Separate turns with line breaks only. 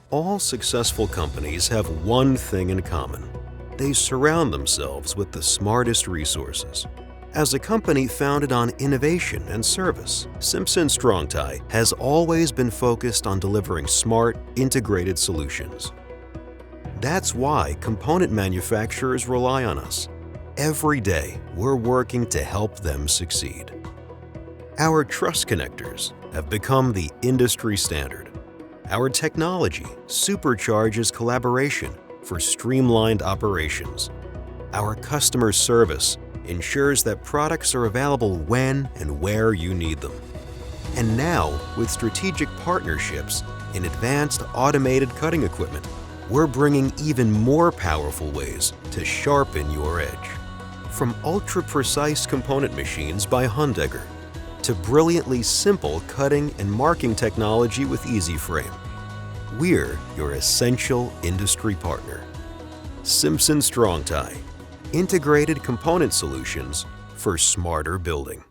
All successful companies have one thing in common. They surround themselves with the smartest resources. As a company founded on innovation and service, Simpson Strong-Tie has always been focused on delivering smart, integrated solutions. That's why component manufacturers rely on us. Every day, we're working to help them succeed. Our Truss connectors have become the industry standard. Our technology supercharges collaboration for streamlined operations. Our customer service ensures that products are available when and where you need them. And now, with strategic partnerships in advanced automated cutting equipment, we're bringing even more powerful ways to sharpen your edge. From ultra-precise component machines by Hundegger to brilliantly simple cutting and marking technology with EasyFrame, we're your essential industry partner. Simpson Strong-Tie, integrated component solutions for smarter building.